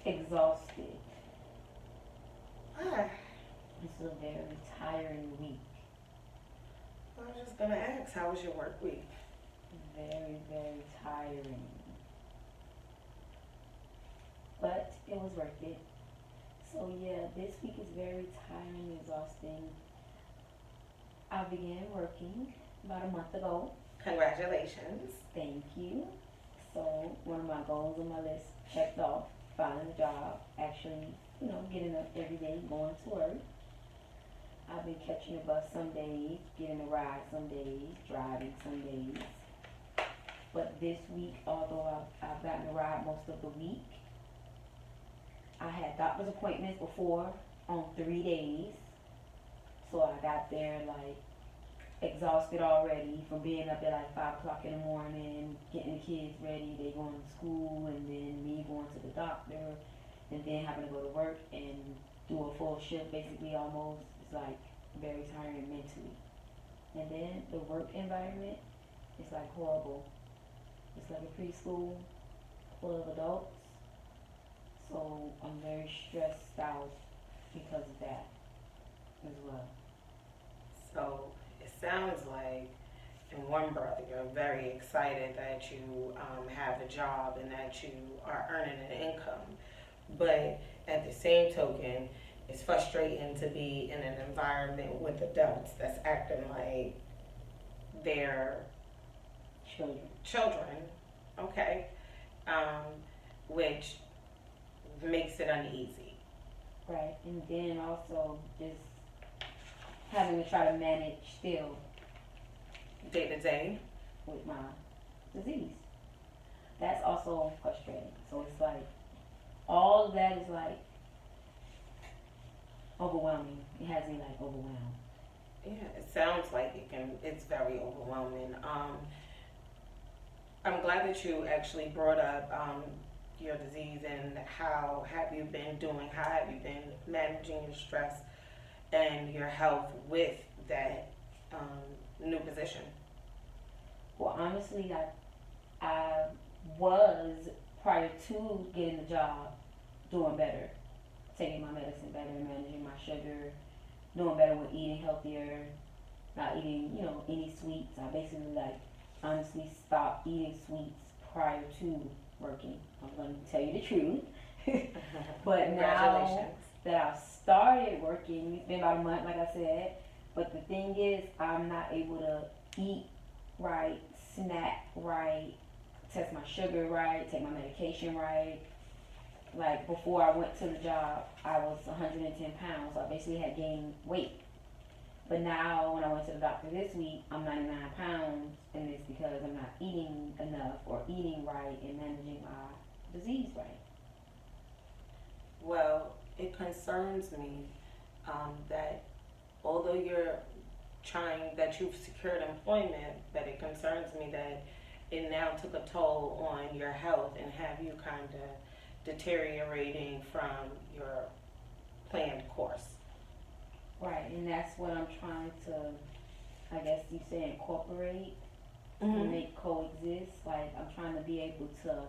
Exhausted. Ah, It's a very tiring week. I was just gonna ask, how was your work week? Very, very tiring. But it was worth it. So yeah, this week is very tiring, exhausting. I began working about a month ago. Congratulations. Thank you. So one of my goals on my list checked off, finding a job, actually, getting up every day, going to work. I've been catching a bus some days, getting a ride some days, driving some days. But this week, although I've gotten a ride most of the week, I had doctor's appointments before on 3 days. So I got there like exhausted already from being up at like 5 o'clock in the morning, getting the kids ready, they going to school, and then me going to the doctor, and then having to go to work and do a full shift basically almost. It's like very tiring mentally. And then the work environment is like horrible. It's like a preschool full of adults. So I'm very stressed out because of that as well. So it sounds like, in one brother, you're very excited that you have a job and that you are earning an income. But at the same token, it's frustrating to be in an environment with adults that's acting like they're Children. children, okay, um, which makes it uneasy. Right. And then also just having to try to manage still Day to day. with my disease. That's also frustrating. So it's like all of that is like overwhelming. It has me like overwhelmed. Yeah, it sounds like it's very overwhelming. I'm glad that you actually brought up your disease and how have you been doing, how have you been managing your stress and your health with that new position. Well, honestly, I was prior to getting the job doing better, taking my medicine better, managing my sugar, doing better with eating healthier, not eating, any sweets. I basically like honestly stopped eating sweets prior to working. I'm gonna tell you the truth. But now Congratulations. that I've started working, it's been about a month, like I said. But the thing is, I'm not able to eat right, snack right, test my sugar right, take my medication right. Like before I went to the job, I was 110 pounds, so I basically had gained weight. But now, when I went to the doctor this week, I'm 99 pounds, and it's because I'm not eating enough or eating right and managing my disease right. Well, it concerns me that although you're that you've secured employment, but it concerns me that it now took a toll on your health and have you kind of deteriorating from your planned course. Right, and that's what I'm trying to, I guess you say, incorporate and Mm-hmm. make coexist. Like, I'm trying to be able to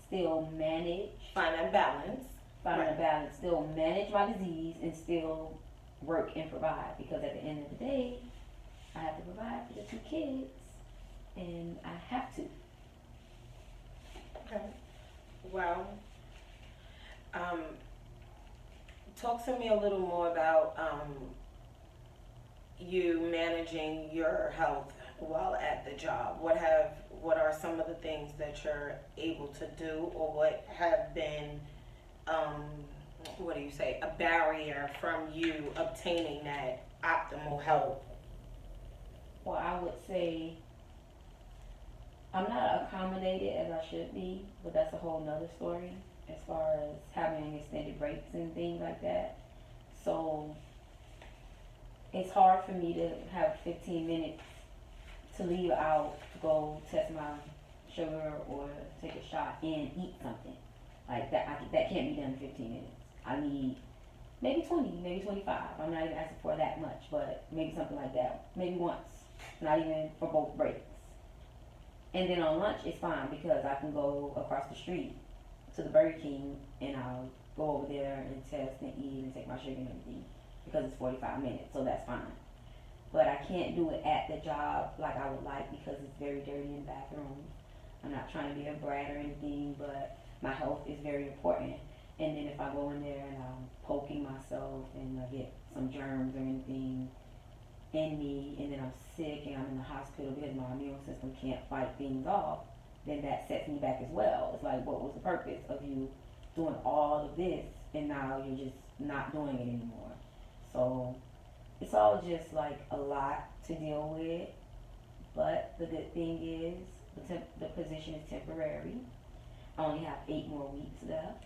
still manage, Find that balance. find a Right. balance, still manage my disease and still work and provide. Because at the end of the day, I have to provide for the two kids, and I have to. Okay. Well, um, talk to me a little more about you managing your health while at the job. What are some of the things that you're able to do, or what have been um, what do you say, a barrier from you obtaining that optimal health? Well, I would say I'm not accommodated as I should be, but that's a whole nother story as far as having extended breaks and things like that. So it's hard for me to have 15 minutes to leave out to go test my sugar or take a shot and eat something. Like that, that can't be done in 15 minutes. I need maybe 20, maybe 25. I'm not even asking for that much, but maybe something like that. Maybe once, not even for both breaks. And then on lunch, it's fine because I can go across the street to the Burger King and I'll go over there and test and eat and take my sugar and everything because it's 45 minutes, so that's fine. But I can't do it at the job like I would like because it's very dirty in the bathroom. I'm not trying to be a brat or anything, but my health is very important. And then if I go in there and I'm poking myself and I get some germs or anything in me, and then I'm sick and I'm in the hospital because my immune system can't fight things off, then that sets me back as well. It's like, what was the purpose of you doing all of this and now you're just not doing it anymore? So it's all just like a lot to deal with, but the good thing is the position is temporary. I only have 8 more weeks left.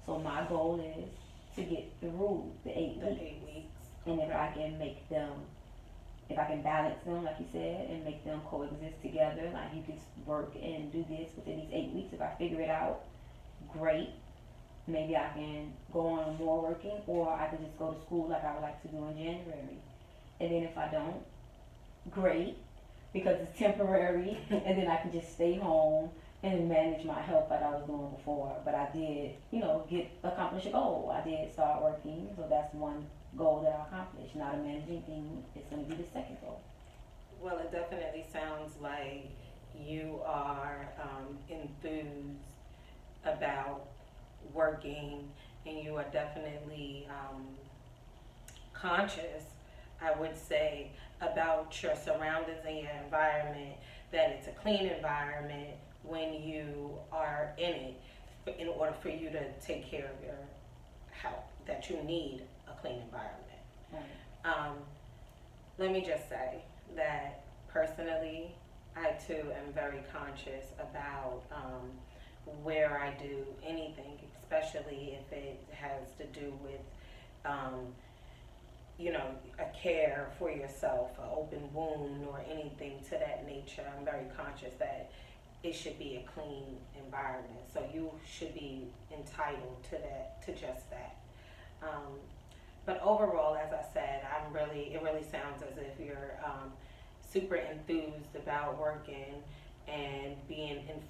So my goal is to get through the 8 weeks. And if I can make them, if I can balance them, like you said, and make them coexist together, like you can work and do this within these 8 weeks. If I figure it out, great. Maybe I can go on more working, or I could just go to school like I would like to do in January. And then if I don't, great, because it's temporary, and then I can just stay home and manage my health like I was doing before. But I did, accomplish a goal. I did start working, so that's one goal that I accomplished. Now the managing thing is going to be the second goal. Well, it definitely sounds like you are enthused about working, and you are definitely conscious, I would say, about your surroundings and your environment, that it's a clean environment when you are in it, in order for you to take care of your health, that you need a clean environment. Right. Let me just say that personally, I too am very conscious about where I do anything, especially if it has to do with a care for yourself, an open wound or anything to that nature. I'm very conscious that it should be a clean environment. So you should be entitled to that, to just that. But overall, as I said, it really sounds as if you're super enthused about working and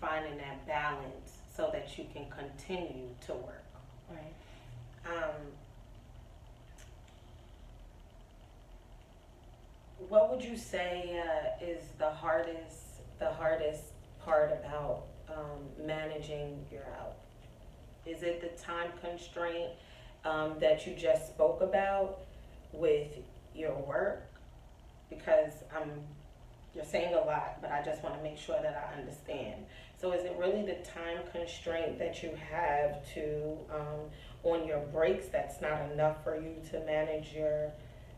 finding that balance so that you can continue to work. Right. What would you say is the hardest part about managing your health? Is it the time constraint that you just spoke about with your work? Because you're saying a lot, but I just want to make sure that I understand. So is it really the time constraint that you have to on your breaks that's not enough for you to manage your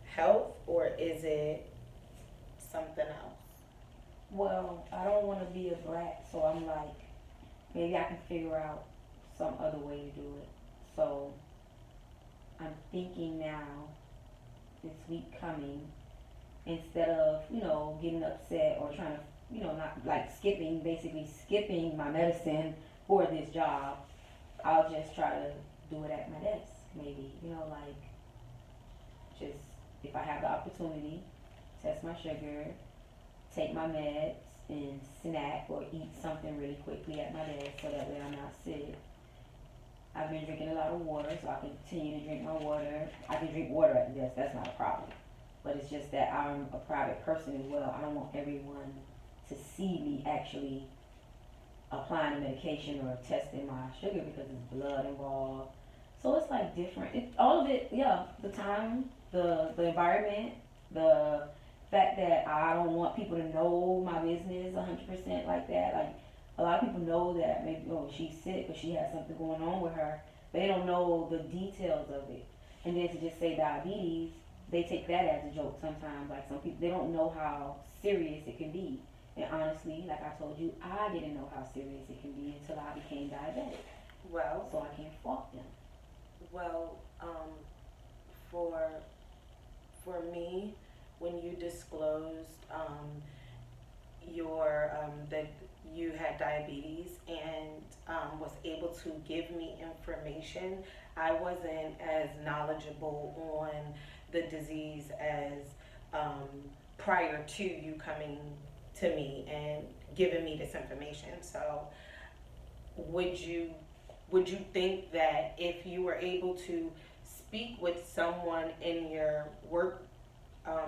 health, or is it something else? Well, I don't want to be a brat, so I'm like, maybe I can figure out some other way to do it. So I'm thinking now, this week coming, instead of, getting upset or trying to, not like basically skipping my medicine for this job, I'll just try to do it at my desk, maybe, just if I have the opportunity, test my sugar, take my meds, and snack or eat something really quickly at my desk so that way I'm not sick. I've been drinking a lot of water, so I can continue to drink my water. I can drink water at the desk, that's not a problem. But it's just that I'm a private person as well. I don't want everyone to see me actually applying the medication or testing my sugar because there's blood involved. So it's like different. All of it, yeah. The time, the environment, the fact that I don't want people to know my business 100% like that. Like a lot of people know that maybe she's sick or she has something going on with her, but they don't know the details of it. And then to just say diabetes, they take that as a joke sometimes. Like some people, they don't know how serious it can be. And honestly, like I told you, I didn't know how serious it can be until I became diabetic. Well, so I can't fault them. Well, for me, when you disclosed that you had diabetes and was able to give me information, I wasn't as knowledgeable on the disease as prior to you coming to me and giving me this information. So would you would you think that if you were able to speak with someone in your work,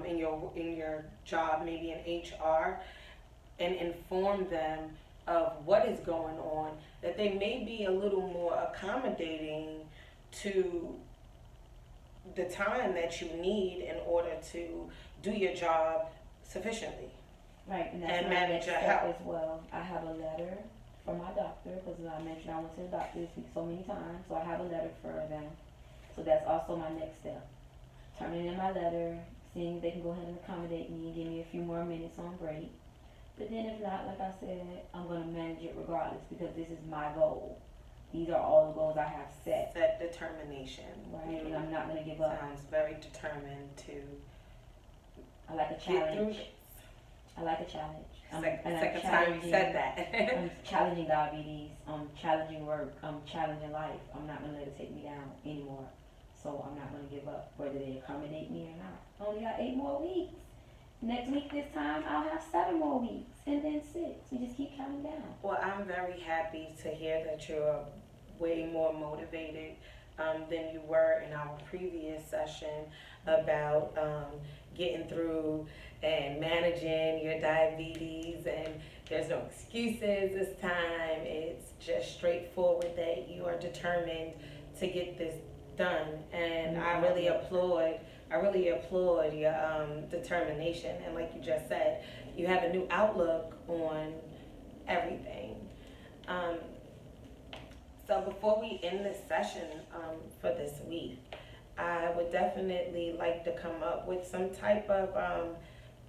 in your job, maybe in HR, and inform them of what is going on, that they may be a little more accommodating to the time that you need in order to do your job sufficiently Right, and that's and my manage next your step health? as well. I have a letter from my doctor, because I mentioned I went to the doctor this week so many times, so I have a letter for them. So that's also my next step. Turning in my letter, seeing if they can go ahead and accommodate me, give me a few more minutes on break. But then if not, like I said, I'm gonna manage it regardless, because this is my goal. These are all the goals I have set. Set determination. Right, and I'm not gonna give up. Sounds very determined to I like a get through challenge. this. I like a challenge. Second time you said that. I'm challenging diabetes. I'm challenging work. I'm challenging life. I'm not gonna let it take me down anymore. So I'm not gonna give up, whether they accommodate me or not. I only got 8 more weeks. Next week, this time, I'll have 7 more weeks, and then 6. We just keep counting down. Well, I'm very happy to hear that you're way more motivated than you were in our previous session about getting through and managing your diabetes. And there's no excuses this time. It's just straightforward that you are determined to get this done. And I really applaud your determination. And like you just said, you have a new outlook on everything. So before we end this session for this week, I would definitely like to come up with some type of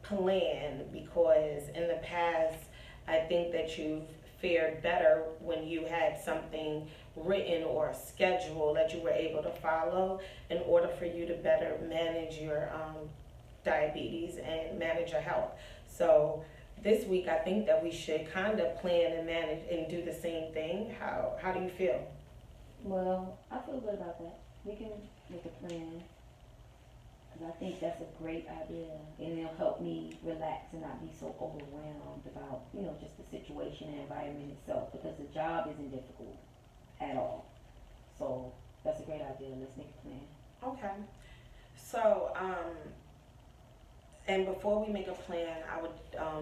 plan, because in the past, I think that you've fared better when you had something written or a schedule that you were able to follow in order for you to better manage your diabetes and manage your health. So this week, I think that we should kind of plan and manage and do the same thing. How do you feel? Well, I feel good about that. We can make a plan, because I think that's a great idea, and it'll help me relax and not be so overwhelmed about, just the situation and environment itself, because the job isn't difficult at all. So that's a great idea. Let's make a plan. Okay. So, and before we make a plan, I would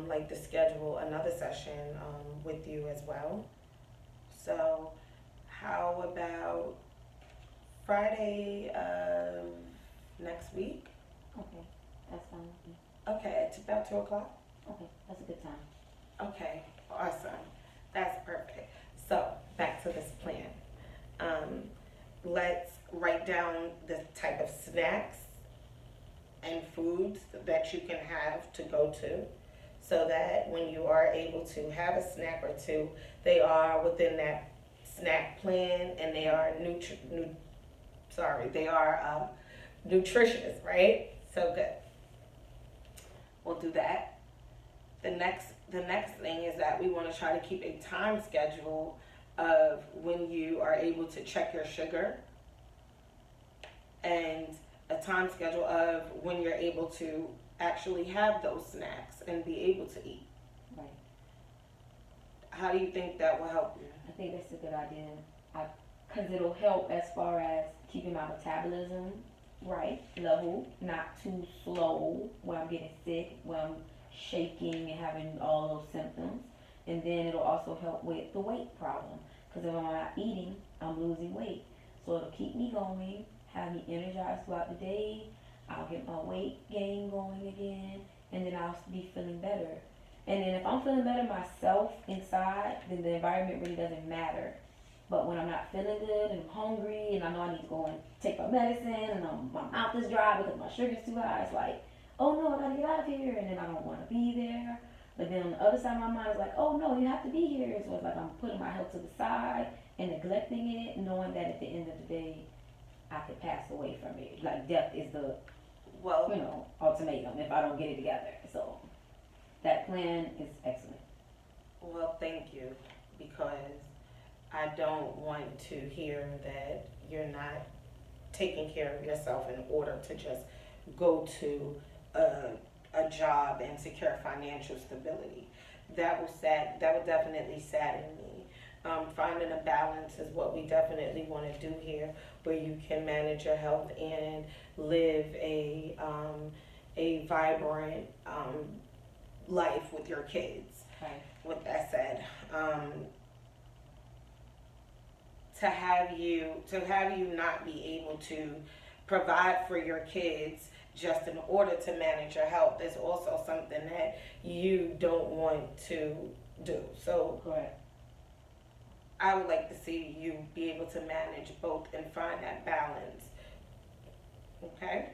like to schedule another session with you as well. So, how about Friday of next week? Okay, that's fine with me. Okay, it's about 2 o'clock? Okay, that's a good time. Okay, awesome. That's perfect. So, back to this plan. Let's write down the type of snacks and foods that you can have to go to, so that when you are able to have a snack or two, they are within that snack plan, and they are nutritious, right? So good. We'll do that. The next thing is that we want to try to keep a time schedule of when you are able to check your sugar, and a time schedule of when you're able to actually have those snacks and be able to eat. Right. How do you think that will help you? I think that's a good idea. Because it'll help as far as keeping my metabolism right, level, not too slow when I'm getting sick, when I'm shaking and having all those symptoms. And then it'll also help with the weight problem. Because if I'm not eating, I'm losing weight. So it'll keep me going, have me energized throughout the day. I'll get my weight gain going again, and then I'll be feeling better. And then if I'm feeling better myself inside, then the environment really doesn't matter. But when I'm not feeling good and I'm hungry and I know I need to go and take my medicine and my mouth is dry because my sugar's too high, it's like, oh no, I gotta get out of here, and then I don't want to be there. But then on the other side of my mind is like, oh no, you have to be here. So it's like I'm putting my health to the side and neglecting it, knowing that at the end of the day, I could pass away from it. Like death is the, ultimatum if I don't get it together. So that plan is excellent. Well, thank you, because I don't want to hear that you're not taking care of yourself in order to just go to a job and secure financial stability. That will definitely sadden me. Finding a balance is what we definitely want to do here, where you can manage your health and live a vibrant life with your kids. Right. With that said, to have you not be able to provide for your kids just in order to manage your health is also something that you don't want to do. So Correct. I would like to see you be able to manage both and find that balance. Okay?